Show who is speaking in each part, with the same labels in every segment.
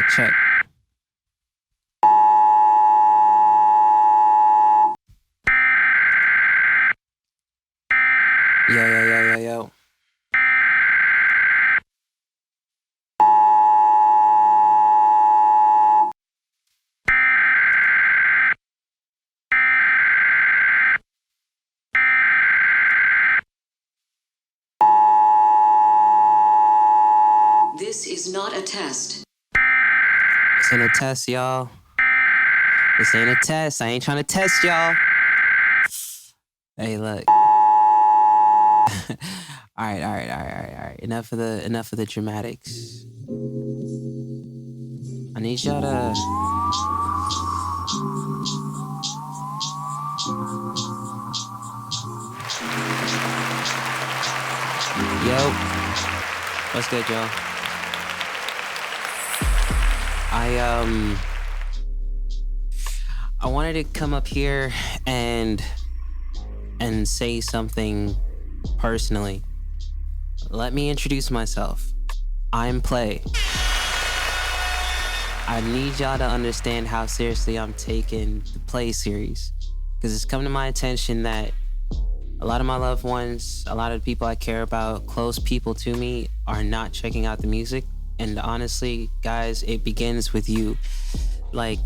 Speaker 1: check. Yo.
Speaker 2: This is not a test.
Speaker 1: This ain't a test, y'all. This ain't a test. I ain't trying to test y'all. Hey, look. All right. Enough of the dramatics. I need y'all to Yo. What's good, y'all? I wanted to come up here and say something personally. Let me introduce myself. I'm Plae. I need y'all to understand how seriously I'm taking the Plae series, because it's come to my attention that a lot of my loved ones, a lot of the people I care about, close people to me, are not checking out the music. And honestly, guys, it begins with you. Like,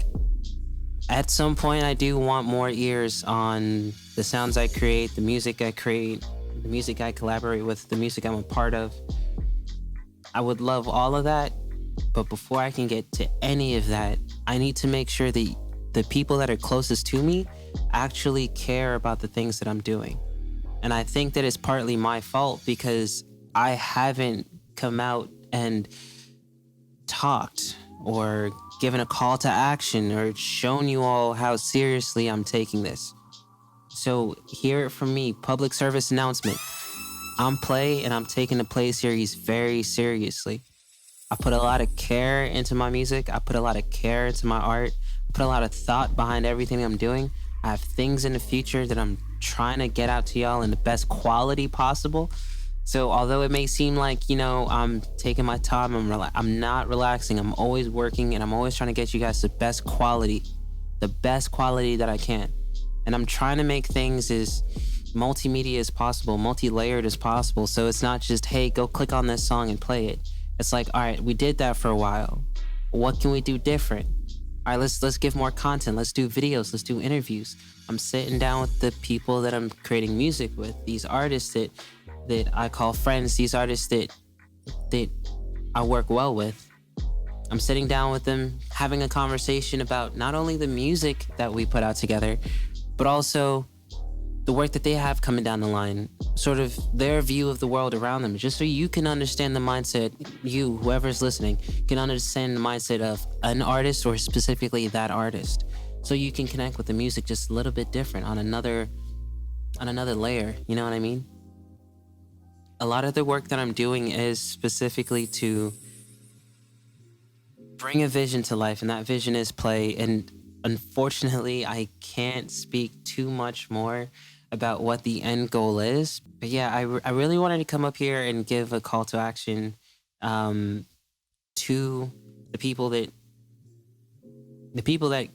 Speaker 1: at some point, I do want more ears on the sounds I create, the music I create, the music I collaborate with, the music I'm a part of. I would love all of that, but before I can get to any of that, I need to make sure that the people that are closest to me actually care about the things that I'm doing. And I think that it's partly my fault because I haven't come out and talked or given a call to action or shown you all how seriously I'm taking this. So hear it from me, public service announcement. I'm Plae and I'm taking the Plae series very seriously. I put a lot of care into my music. I put a lot of care into my art. I put a lot of thought behind everything I'm doing. I have things in the future that I'm trying to get out to y'all in the best quality possible. So although it may seem like, I'm taking my time, I'm not relaxing. I'm always working and I'm always trying to get you guys the best quality that I can. And I'm trying to make things as multimedia as possible, multi-layered as possible. So it's not just, hey, go click on this song and play it. It's like, all right, we did that for a while. What can we do different? All right, let's give more content. Let's do videos. Let's do interviews. I'm sitting down with the people that I'm creating music with, these artists that I call friends, these artists that I work well with. I'm sitting down with them, having a conversation about not only the music that we put out together, but also the work that they have coming down the line, sort of their view of the world around them, just so you can understand the mindset, you, whoever's listening, can understand the mindset of an artist or specifically that artist. So you can connect with the music just a little bit different on another layer, you know what I mean? A lot of the work that I'm doing is specifically to bring a vision to life, and that vision is Plae. And unfortunately, I can't speak too much more about what the end goal is. But yeah, I really wanted to come up here and give a call to action to the people that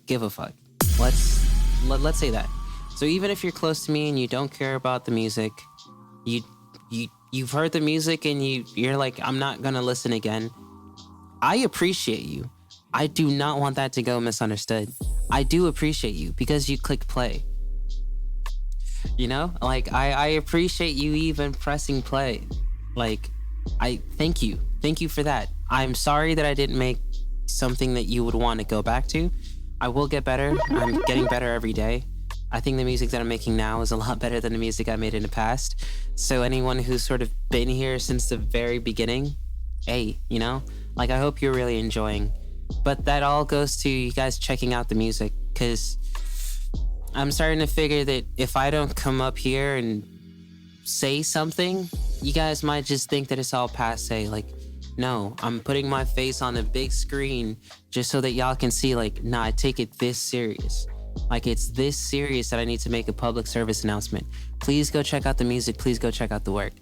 Speaker 1: give a fuck. Let's say that. So even if you're close to me and you don't care about the music, you've heard the music and you're like, I'm not gonna listen again. I appreciate you. I do not want that to go misunderstood. I do appreciate you because you click play. I appreciate you even pressing play. I thank you. Thank you for that. I'm sorry that I didn't make something that you would want to go back to. I will get better. I'm getting better every day. I think the music that I'm making now is a lot better than the music I made in the past. So anyone who's sort of been here since the very beginning, hey, I hope you're really enjoying. But that all goes to you guys checking out the music, because I'm starting to figure that if I don't come up here and say something, you guys might just think that it's all passe. No, I'm putting my face on a big screen just so that y'all can see, nah, I take it this serious. It's this serious that I need to make a public service announcement. Please go check out the music. Please go check out the work.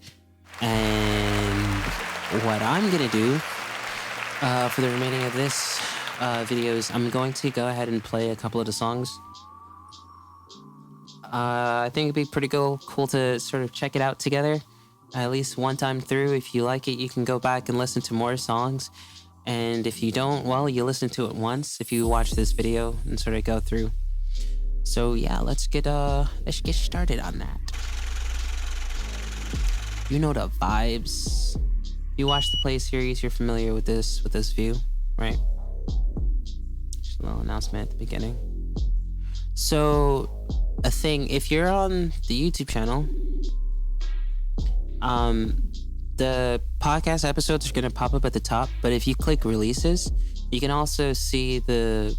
Speaker 1: And what I'm gonna do For the remaining of this videos, I'm going to go ahead and play a couple of the songs. I think it'd be pretty cool to sort of check it out together, at least one time through. If you like it, you can go back and listen to more songs. And if you don't, well, you listen to it once if you watch this video and sort of go through. So yeah, let's get started on that. You know the vibes. If you watch the Plae series, you're familiar with this view, right? Just a little announcement at the beginning. So, a thing, if you're on the YouTube channel, the podcast episodes are gonna pop up at the top, but if you click releases, you can also see the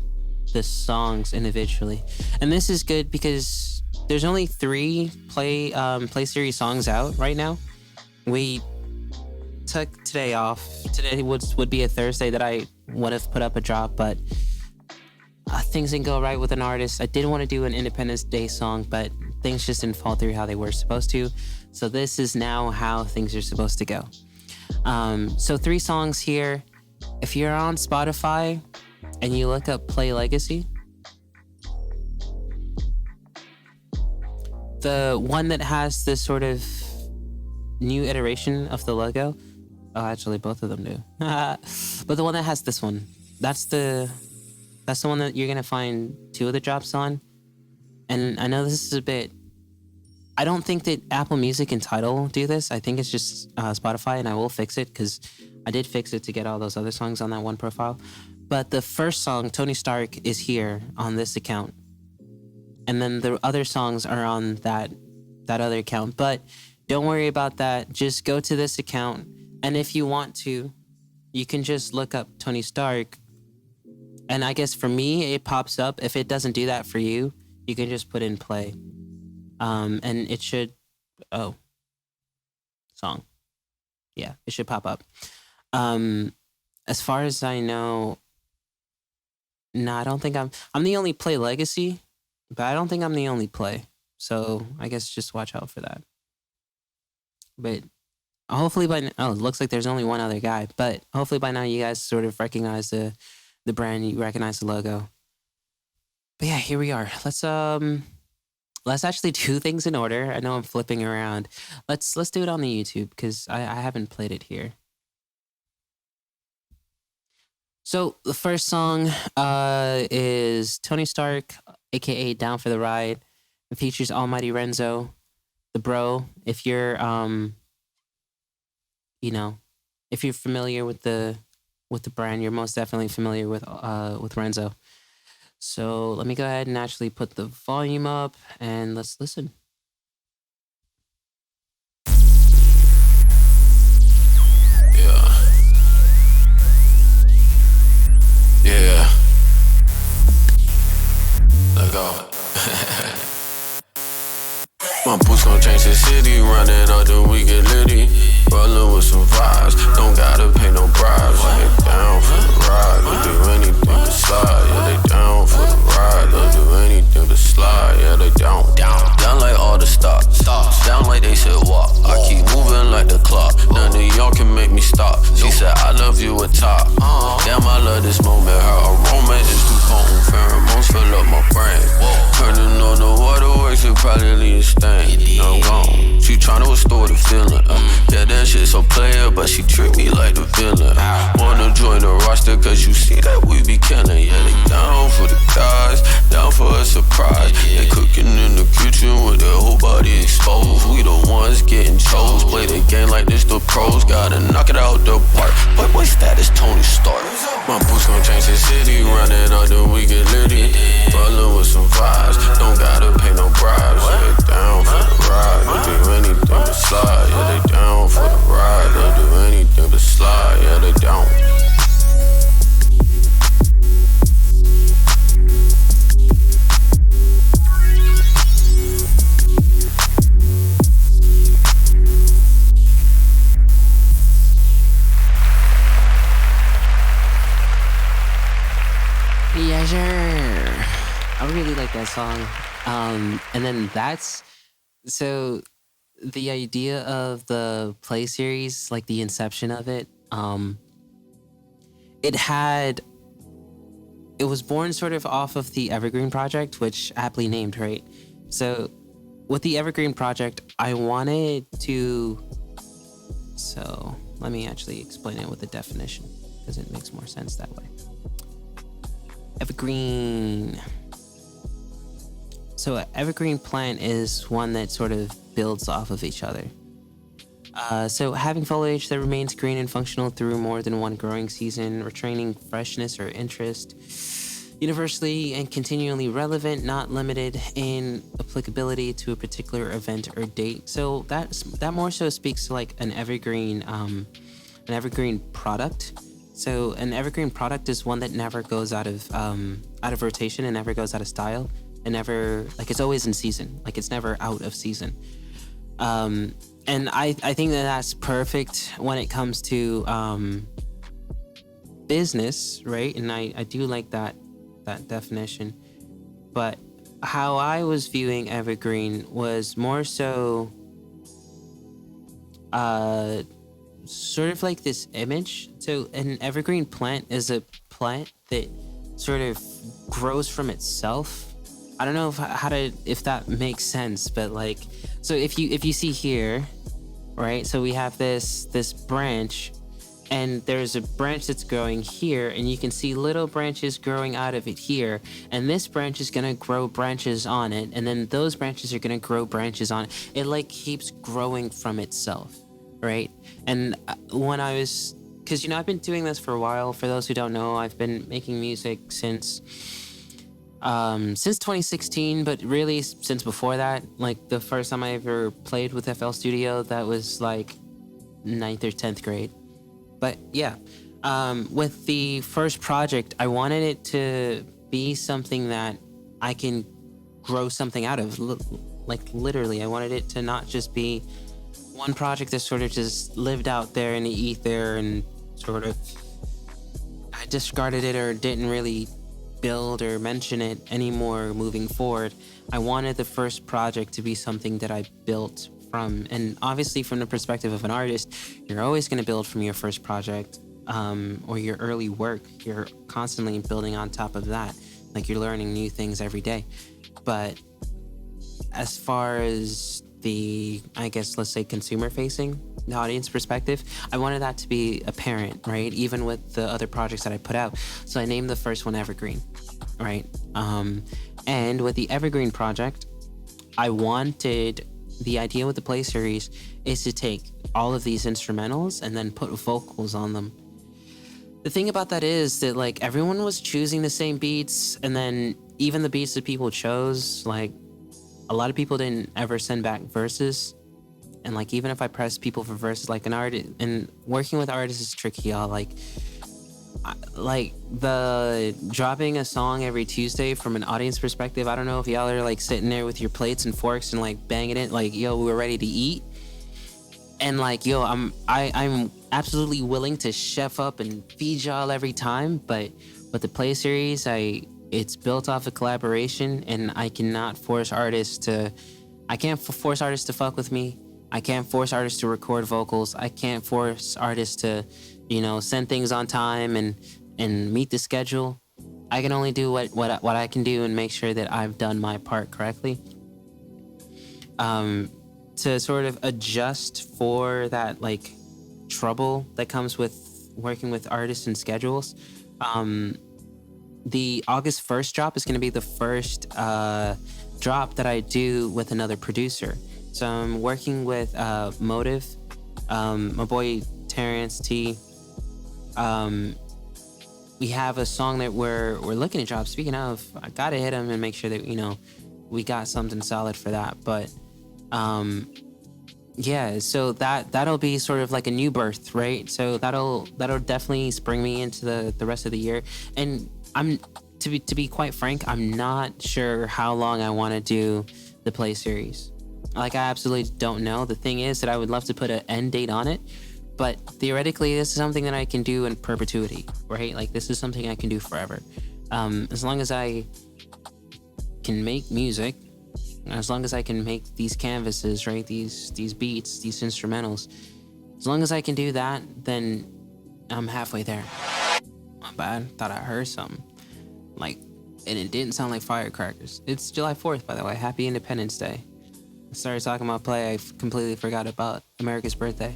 Speaker 1: songs individually. And this is good because there's only 3 Plae series songs out right now. We took today off. Today would be a Thursday that I would have put up a drop, but things didn't go right with an artist. I did want to do an Independence Day song, but things just didn't fall through how they were supposed to. So this is now how things are supposed to go. So 3 songs here. If you're on Spotify and you look up Plaelegacy, the one that has this sort of new iteration of the logo. Oh, actually, both of them do. But the one that has this one, that's the one that you're gonna find 2 of the drops on. And I know this is a bit. I don't think that Apple Music and Tidal do this. I think it's just Spotify, and I will fix it because I did fix it to get all those other songs on that one profile. But the first song, Tony Stark, is here on this account, and then the other songs are on that other account. But don't worry about that. Just go to this account, and if you want to, you can just look up Tony Stark. And I guess for me, it pops up. If it doesn't do that for you, you can just put in Plae. And it should, song. Yeah, it should pop up. As far as I know, no, I don't think I'm the only Plaelegacy, but I don't think I'm the only Plae. So I guess just watch out for that. But hopefully it looks like there's only one other guy, but hopefully by now you guys sort of recognize the brand, you recognize the logo. But yeah, here we are. Let's actually do things in order. I know I'm flipping around. Let's do it on the YouTube because I haven't played it here. So the first song is Tony Stark, aka Down for the Ride. It features Almighty Renzo, the bro. If you're if you're familiar with the brand, you're most definitely familiar with Renzo. So let me go ahead and actually put the volume up and let's listen.
Speaker 3: Yeah. Let go. My boots gon' change the city, running out the weekend litty. Rollin' with some vibes, don't gotta pay no bribes. Yeah, they down for the ride, they'll do anything to slide. Yeah, they down for the ride, they'll do anything to slide. Yeah, they down like all the stops. Down like they said walk. I keep moving like the clock. None of y'all can make me stop. She said I love you at top. Damn, I love this moment. Her aroma is too potent. Pheromones fill up my brain. Turning on the waterworks, it probably leave a stain. I'm gone. She tryna restore the feeling. Yeah, that shit so player, but she treat me like the villain. Wanna join the roster, cause you see that we be killing. Yeah, they down for the guys, down for a surprise. They cooking in the kitchen with their whole body exposed. We the ones getting chose. Play the game like this, the pros. Gotta knock it out the park. Boy status, Tony Stark. My boots gon' change the city, running out the weekend litty. Rollin' with some vibes, don't gotta pay no bribes. Yeah, they down for the ride, they'll do anything to slide. Yeah, they down for the ride, they'll do anything to slide. Yeah, they down.
Speaker 1: Yeah, sure. I really like that song. And then so the idea of the Plae series, like the inception of it, it was born sort of off of the Evergreen project, which aptly named, right? So with the Evergreen project, I wanted to, so let me actually explain it with a definition because it makes more sense that way. Evergreen. So an evergreen plant is one that sort of builds off of each other. So having foliage that remains green and functional through more than one growing season, retaining freshness or interest, universally and continually relevant, not limited in applicability to a particular event or date. So that more so speaks to like an evergreen product. So an evergreen product is one that never goes out of rotation and never goes out of style, and never, like, it's always in season, like it's never out of season. And I think that that's perfect when it comes to business, right? And I do like that definition. But how I was viewing evergreen was more so sort of like this image. So an evergreen plant is a plant that sort of grows from itself. I don't know if that makes sense, but like, so if you see here, right? So we have this branch, and there's a branch that's growing here, and you can see little branches growing out of it here, and this branch is gonna grow branches on it, and then those branches are gonna grow branches on it. It like keeps growing from itself, right? And when I was, because I've been doing this for a while. For those who don't know, I've been making music since 2016, but really since before that. Like the first time I ever played with FL Studio, that was like 9th or 10th grade. But yeah, with the first project, I wanted it to be something that I can grow something out of. Like literally, I wanted it to not just be one project that sort of just lived out there in the ether and sort of I discarded it or didn't really build or mention it anymore moving forward. I wanted the first project to be something that I built from. And obviously from the perspective of an artist, you're always going to build from your first project or your early work. You're constantly building on top of that. Like you're learning new things every day. But as far as the, I guess, let's say consumer facing, the audience perspective, I wanted that to be apparent, right? Even with the other projects that I put out. So I named the first one Evergreen, right? And with the Evergreen project, I wanted, the idea with the Plae series is to take all of these instrumentals and then put vocals on them. The thing about that is that like everyone was choosing the same beats, and then even the beats that people chose, like a lot of people didn't ever send back verses. And like, even if I press people for verses, like an artist, and working with artists is tricky, y'all. Like the dropping a song every Tuesday from an audience perspective, I don't know if y'all are like sitting there with your plates and forks and like banging it, like, yo, we're ready to eat. And like, yo, I'm absolutely willing to chef up and feed y'all every time, but with the Plae series, it's built off a collaboration, and I cannot force artists to, I can't force artists to fuck with me. I can't force artists to record vocals. I can't force artists to, send things on time and meet the schedule. I can only do what I can do and make sure that I've done my part correctly. To sort of adjust for that like trouble that comes with working with artists and schedules. The August 1st drop is going to be the first drop that I do with another producer. So I'm working with Motive, my boy Terrence T. We have a song that we're looking to drop. Speaking of, I gotta hit him and make sure that we got something solid for that. But yeah, so that'll be sort of like a new birth, right? So that'll definitely spring me into the rest of the year. And I'm to be quite frank, I'm not sure how long I want to do the Plae series. Like, I absolutely don't know. The thing is that I would love to put an end date on it, but theoretically, this is something that I can do in perpetuity, right? Like, this is something I can do forever. As long as I can make music, as long as I can make these canvases, right? These beats, these instrumentals. As long as I can do that, then I'm halfway there. but I thought I heard something. Like, and it didn't sound like firecrackers. It's July 4th, by the way. Happy Independence Day. I started talking about Plae. I completely forgot about America's birthday.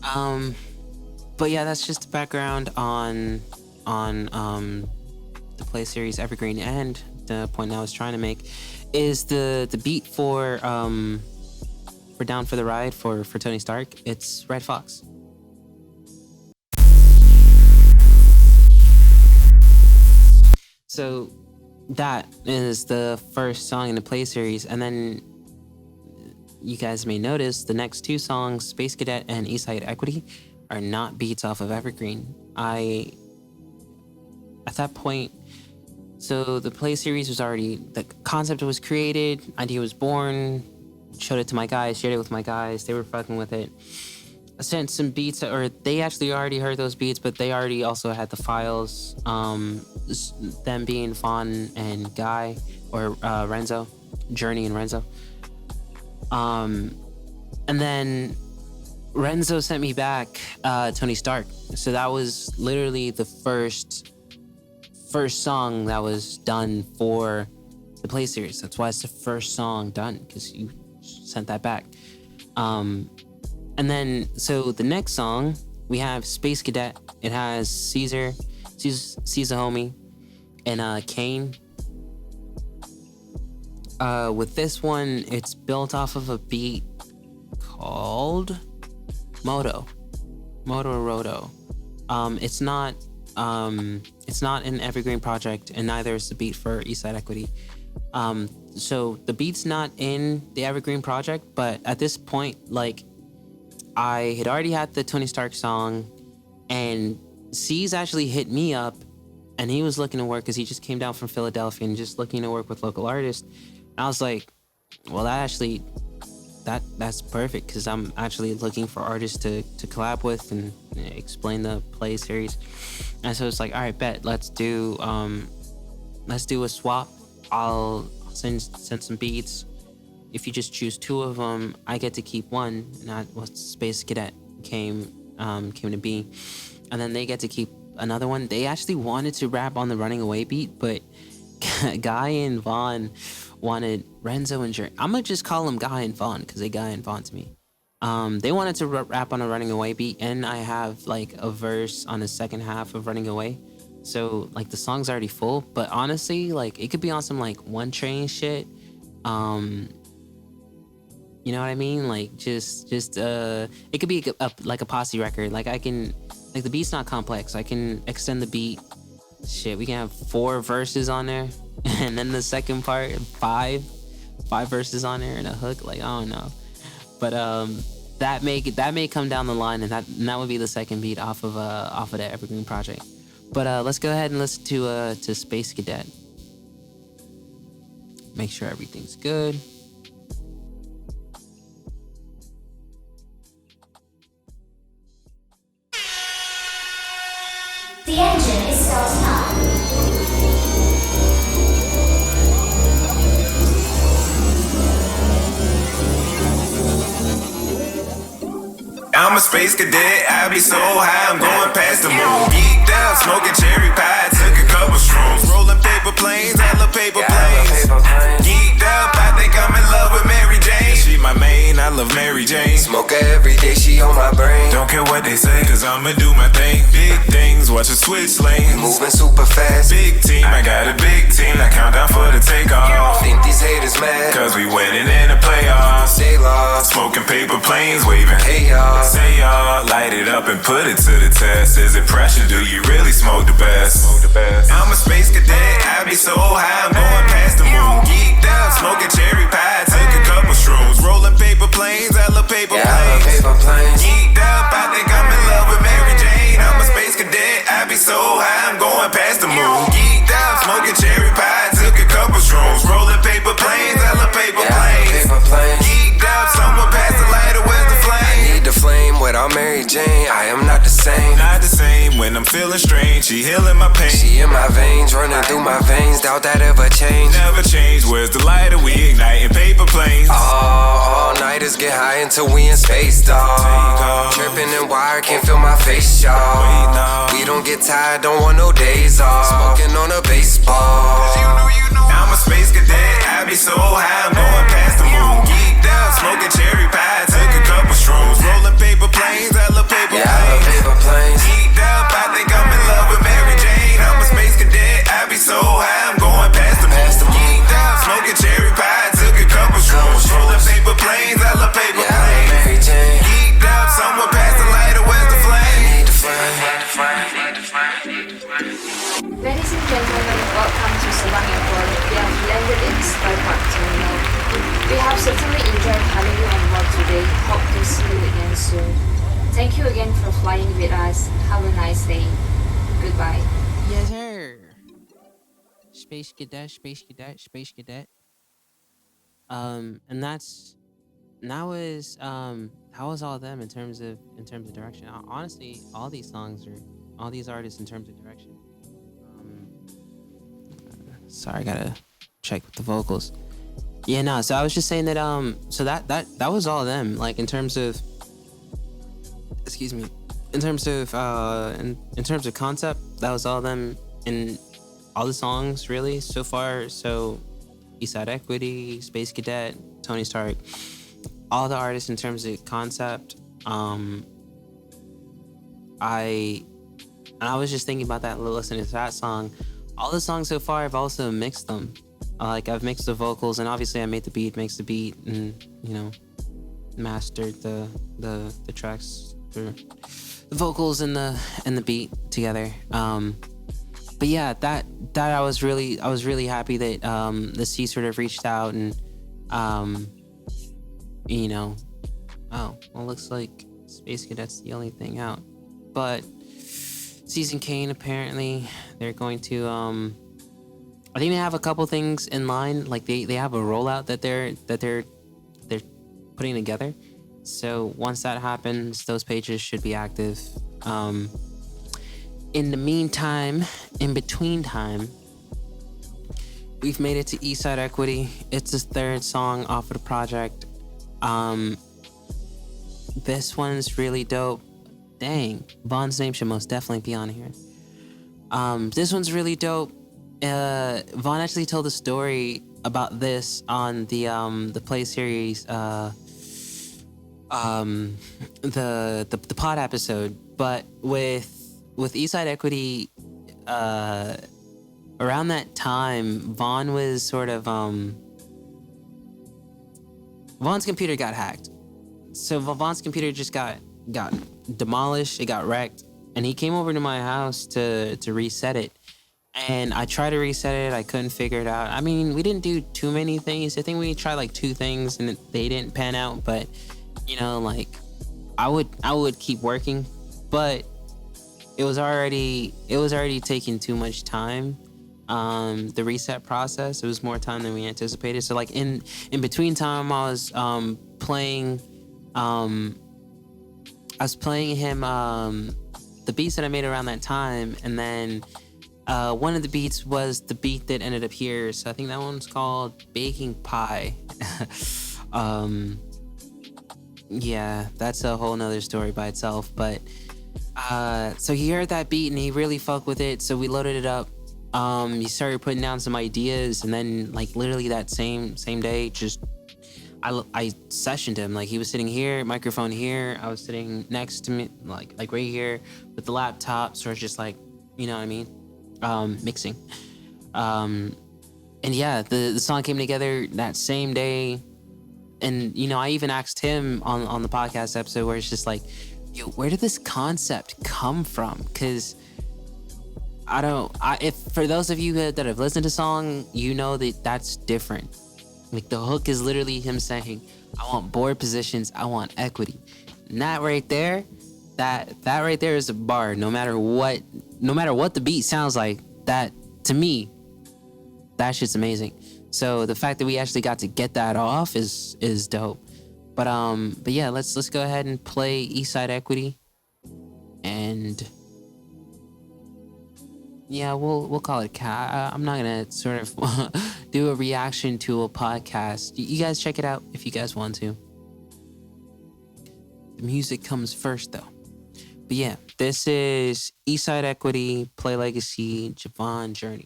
Speaker 1: But yeah, that's just the background on the Plae series Evergreen. And the point I was trying to make is the beat for Down for the Ride for Tony Stark. It's Red Fox. So that is the first song in the Plae series, and then you guys may notice the next two songs, Space Cadet and Eastside Equity, are not beats off of Evergreen. At that point, so the Plae series was already, the concept was created, idea was born, showed it to my guys, shared it with my guys, they were fucking with it. I sent some beats, or they actually already heard those beats, but they already also had the files, them being Fawn and Guy, or Renzo, Journey and Renzo. And then Renzo sent me back Tony Stark. So that was literally the first song that was done for the Plae series. That's why it's the first song done, because you sent that back. And then, so the next song, we have Space Cadet. It has Caesar Homie, and Kane. With this one, it's built off of a beat called Moto Roto. It's not an Evergreen project, and neither is the beat for Eastside Equity. So the beat's not in the Evergreen project, but at this point, like, I had already had the Tony Stark song, and C's actually hit me up, and he was looking to work because he just came down from Philadelphia and just looking to work with local artists. And I was like, well, that's perfect, because I'm actually looking for artists to collab with and explain the Plae series. And so it's like, all right, bet, let's do a swap. I'll send some beats. If you just choose two of them, I get to keep one, and that was Space Cadet came to be. And then they get to keep another one. They actually wanted to rap on the Running Away beat, but Guy and Vaughn wanted Renzo and Journey. I'm gonna just call them Guy and Vaughn, because they Guy and Vaughn to me. They wanted to rap on a Running Away beat, and I have like a verse on the second half of Running Away. So like the song's already full, but honestly, like it could be on some like One Train shit. You know what I mean? Like just it could be like a posse record. Like I can, like the beat's not complex. I can extend the beat. Shit, we can have 4 verses on there, and then the second part, 5 verses on there and a hook. Like I don't know, but that may come down the line, and that would be the second beat off of the Evergreen project. But let's go ahead and listen to Space Cadet. Make sure everything's good.
Speaker 4: The engine is starting up.
Speaker 5: I'm a space cadet, I be so high, I'm going past the moon. Geeked out, smoking cherry pie, took a couple shrooms. Rolling paper planes, I love paper planes. Geeked up, I think I'm in love with Mary Jane. She my main, I love Mary Jane.
Speaker 6: Smoke her every day, she on my brain.
Speaker 5: Don't care what they say, cause I'ma do my thing. Big things, watch her switch lanes.
Speaker 6: Moving super fast.
Speaker 5: Big team, I got a big team. I count down for the takeoff.
Speaker 6: Think these haters mad,
Speaker 5: cause we winning in the playoffs.
Speaker 6: they lost.
Speaker 5: Smoking paper planes, waving.
Speaker 6: Hey y'all,
Speaker 5: Say y'all, light it up and put it to the test. Is it pressure? Do you really smoke the best? I'm a space cadet, I be so high, I'm going past the moon. Geeked out, smoking cherry pie, took a couple shrooms. Rolling paper planes, I love paper
Speaker 6: yeah, I love
Speaker 5: planes.
Speaker 6: paper planes.
Speaker 5: Geeked up, I think I'm in love with Mary Jane. I'm a space cadet, I be so high, I'm going past the moon. Geeked out, smoking cherry pie, took a couple shrooms. Rolling paper planes, I love paper
Speaker 6: Yeah, I love
Speaker 5: planes.
Speaker 6: paper planes.
Speaker 5: Geeked out, someone pass the lighter, where's the flame?
Speaker 6: Need the flame without Mary Jane, I am not the same.
Speaker 5: Not the same when I'm feeling strange. She healing my pain.
Speaker 6: She in my veins, running through my veins, doubt that ever change.
Speaker 5: Never change. Where's the lighter? We igniting paper planes.
Speaker 6: All nighters get high until we in space, dawg. Tripping and wire, can't feel my face, y'all. We don't don't get tired, don't want no days off. Smoking on a baseball.
Speaker 5: I'm a space cadet, I be so high, I'm going past the moon. Geeked out, smoking cherry pie, took a couple shrooms. Rolling paper planes, I love paper
Speaker 6: Yeah, I love
Speaker 5: planes.
Speaker 6: paper planes.
Speaker 5: Geeked up, I think I'm in love with Mary Jane. I'm a space cadet, I be so high, I'm going past the moon. Geeked out, smoking cherry pie, took a couple shrooms. Rolling paper planes, I love paper
Speaker 6: Yeah, I love
Speaker 5: planes.
Speaker 6: Mary Jane.
Speaker 5: Geeked up, someone pass the lighter, where's the flame?
Speaker 6: Need the flame.
Speaker 7: Ladies and gentlemen, welcome to Sabang Airport. We have landed in Sky Park Terminal. We have certainly enjoyed having you on board today. Hope to see you again soon. Thank you again for flying with us. Have a nice day. Goodbye.
Speaker 1: Yes, sir. Space cadet, space cadet, space cadet. And that was all them in terms of direction. Honestly, all these artists in terms of direction. Sorry, I gotta check with the vocals. Yeah, no. So I was just saying that so that was all of them. Like in terms of, excuse me, in terms of concept, that was all of them in all the songs really so far. So Eastside Equity, Space Cadet, Tony Stark, all the artists in terms of concept. I was just thinking about that, listening to that song. All the songs so far, I've also mixed them. Like I've mixed the vocals, and obviously I made the beat, mixed the beat, and mastered the tracks, the vocals and the beat together. But yeah, that I was really happy that the C sort of reached out and oh well, looks like Space Cadet's the only thing out, but Season Kane, apparently they're going to I think they have a couple things in line. Like they have a rollout that they're putting together. So once that happens, those pages should be active. In the meantime, in between time, we've made it to Eastside Equity. It's his third song off of the project. This one's really dope. Dang, Vaughn's name should most definitely be on here. This one's really dope. Vaughn actually told a story about this on the Plae series, the pod episode. But with Eastside Equity, around that time, Vaughn was sort of Vaughn's computer got hacked. So Vaughn's computer just got demolished, it got wrecked, and he came over to my house to reset it. And I tried to reset it, I couldn't figure it out. I mean, we didn't do too many things. I think we tried like 2 things and they didn't pan out, but like I would keep working, but it was already taking too much time. The reset process, it was more time than we anticipated. So like in between time, I was playing him the beats that I made around that time, and then one of the beats was the beat that ended up here. So I think that one's called Baking Pie. Yeah, that's a whole nother story by itself. But so he heard that beat and he really fucked with it. So we loaded it up. He started putting down some ideas, and then like literally that same day, just I sessioned him. Like he was sitting here, microphone here. I was sitting next to me, like right here with the laptop. So it's just like, you know what I mean? Mixing. And yeah, the song came together that same day. And, I even asked him on the podcast episode where it's just like, yo, where did this concept come from? Because if for those of you that have listened to the song, that's different. Like the hook is literally him saying, I want board positions, I want equity. And that right there is a bar. No matter what the beat sounds like, that to me, that shit's amazing. So the fact that we actually got to get that off is dope. But yeah, let's go ahead and play Eastside Equity. And yeah, we'll call it cat. I'm not gonna sort of do a reaction to a podcast. You guys check it out if you guys want to. The music comes first though. But yeah, this is Eastside Equity, Plae Legacy, Javon Journey.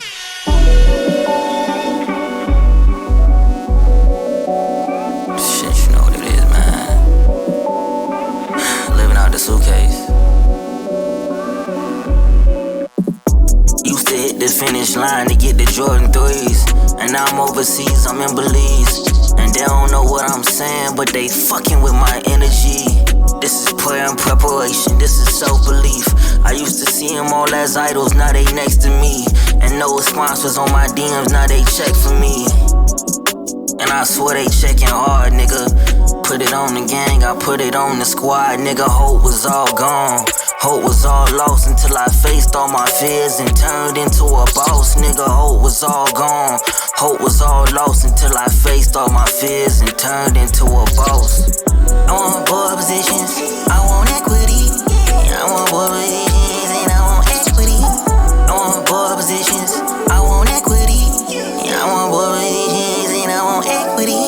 Speaker 8: Shit, you know what it is, man. Living out the suitcase. Used to hit the finish line to get the Jordan 3s. And now I'm overseas, I'm in Belize. And they don't know what I'm saying, but they fucking with my energy. This is prayer and preparation, this is self-belief. I used to see them all as idols, now they next to me. And no sponsors on my DMs, now they check for me. And I swear they checking hard, nigga. Put it on the gang, I put it on the squad, nigga. Hope was all gone. Hope was all lost until I faced all my fears and turned into a boss, nigga. Hope was all gone. Hope was all lost until I faced all my fears and turned into a boss. I want board positions, I want equity. I want board positions and I want equity. I want board positions, I want equity. I want board positions and I want equity.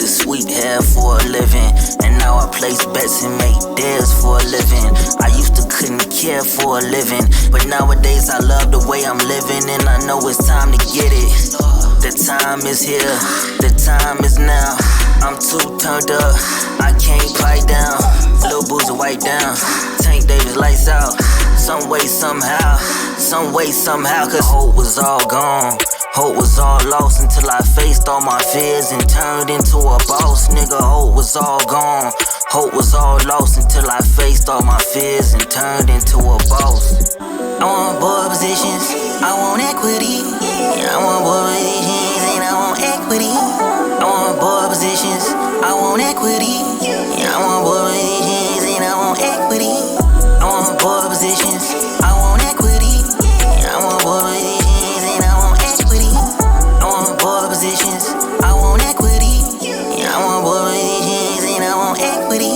Speaker 8: Sweep hair for a living, and now I place bets and make deals for a living. I used to couldn't care for a living, but nowadays I love the way I'm living, and I know it's time to get it. The time is here, the time is now. I'm too turned up, I can't pipe down. Lil' Boozy white down, Tank Davis lights out. Some way, somehow, cause hope was all gone. Hope was all lost until I faced all my fears and turned into a boss, nigga. Hope was all gone. Hope was all lost until I faced all my fears and turned into a boss. I want board positions, I want equity. I want board positions and I want equity. I want board positions, I want equity. I want board positions and I want equity. I want board positions, I want equity. I want board positions and I want equity. I want board positions, I want equity. I want board positions and I want equity.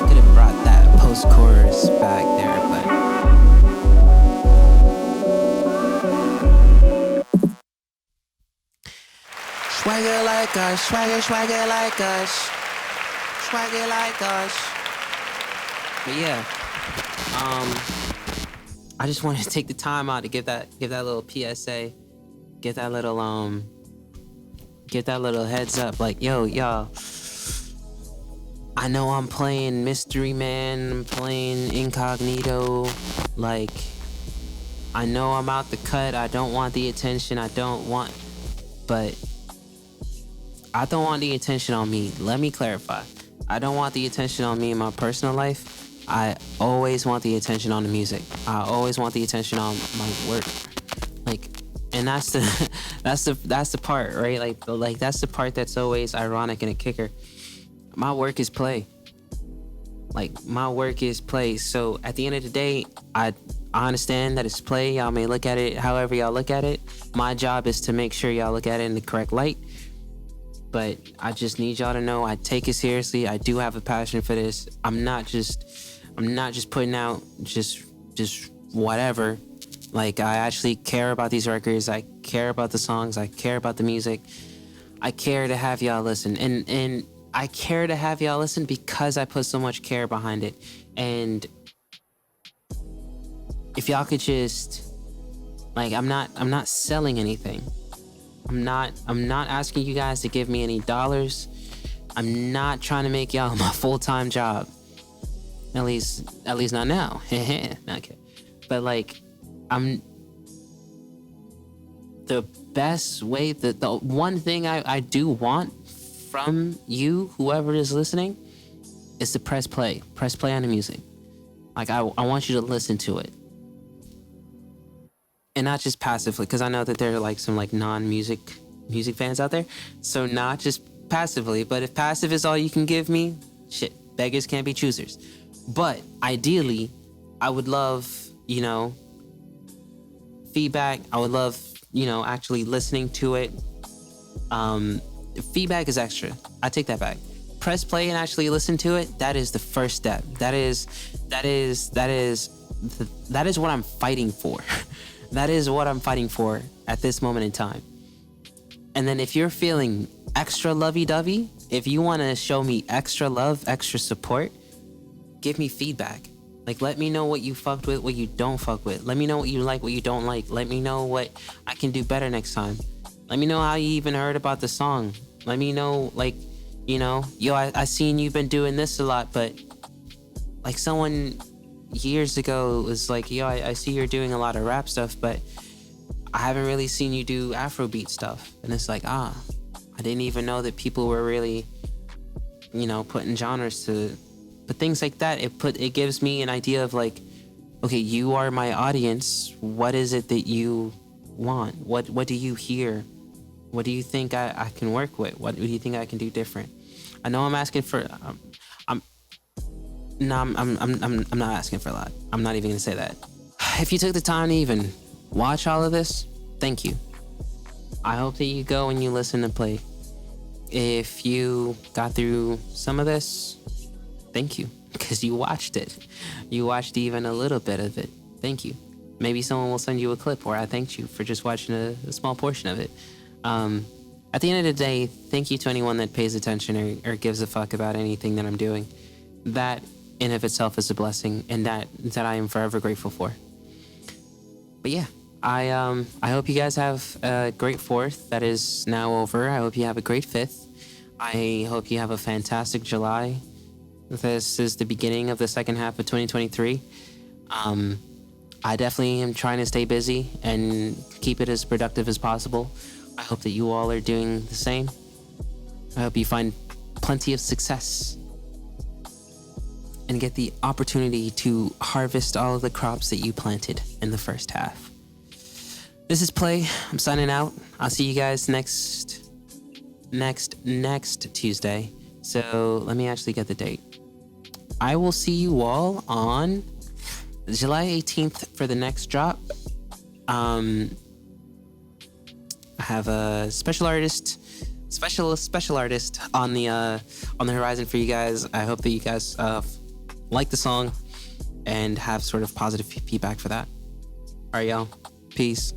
Speaker 1: Could have brought that post-chorus back there, but swagger like us, swagger like us, swagger like us. But yeah, I just wanted to take the time out to give that little PSA, give that little heads up, like, yo, y'all, I know I'm playing Mystery Man, I'm playing Incognito, like, I know I'm out the cut, I don't want the attention, but I don't want the attention on me. Let me clarify. I don't want the attention on me in my personal life. I always want the attention on the music. I always want the attention on my work. Like, and that's the part, right? Like that's the part that's always ironic and a kicker. My work is Plae. Like, my work is Plae. So at the end of the day, I understand that it's Plae. Y'all may look at it however y'all look at it. My job is to make sure y'all look at it in the correct light. But I just need y'all to know I take it seriously. I do have a passion for this. I'm not just putting out just whatever. Like, I actually care about these records. I care about the songs. I care about the music. I care to have y'all listen. And I care to have y'all listen because I put so much care behind it. And if y'all could just, like, I'm not selling anything. I'm not asking you guys to give me any dollars. I'm not trying to make y'all my full-time job. At least not now. Okay. But like, I'm the best way, the one thing I do want from you, whoever is listening, is to press play on the music. Like, I want you to listen to it. And not just passively, because I know that there are like some like non-music fans out there. So not just passively, but if passive is all you can give me, shit, beggars can't be choosers. But ideally, I would love, feedback. I would love, actually listening to it. Feedback is extra. I take that back. press play and actually listen to it, that is the first step. That is what I'm fighting for. That is what I'm fighting for at this moment in time. And then if you're feeling extra lovey-dovey, if you want to show me extra love, extra support, give me feedback. Like, let me know what you fucked with, what you don't fuck with. Let me know what you like, what you don't like. Let me know what I can do better next time. Let me know how you even heard about the song. Let me know, like, you know, yo, I seen you've been doing this a lot, but like someone years ago was like, yo, I see you're doing a lot of rap stuff, but I haven't really seen you do Afrobeat stuff. And it's like, I didn't even know that people were really, you know, putting genres to, but things like that. It gives me an idea of like, okay, you are my audience. What is it that you want? What do you hear? What do you think I can work with? What do you think I can do different? I know I'm asking for, I'm not asking for a lot. I'm not even gonna say that. If you took the time to even watch all of this, thank you. I hope that you go and you listen to Plae. If you got through some of this, thank you, because you watched it. You watched even a little bit of it. Thank you. Maybe someone will send you a clip where I thanked you for just watching a small portion of it. At the end of the day, thank you to anyone that pays attention or gives a fuck about anything that I'm doing. That in of itself is a blessing, and that I am forever grateful for. But yeah, I hope you guys have a great 4th that is now over. I hope you have a great 5th. I hope you have a fantastic July. This is the beginning of the second half of 2023. I definitely am trying to stay busy and keep it as productive as possible. I hope that you all are doing the same. I hope you find plenty of success and get the opportunity to harvest all of the crops that you planted in the first half. This is Plae. I'm signing out. I'll see you guys next Tuesday. So let me actually get the date. I will see you all on July 18th for the next drop. I have a special artist on the horizon for you guys. I hope that you guys like the song and have sort of positive feedback for that. All right, y'all. Peace.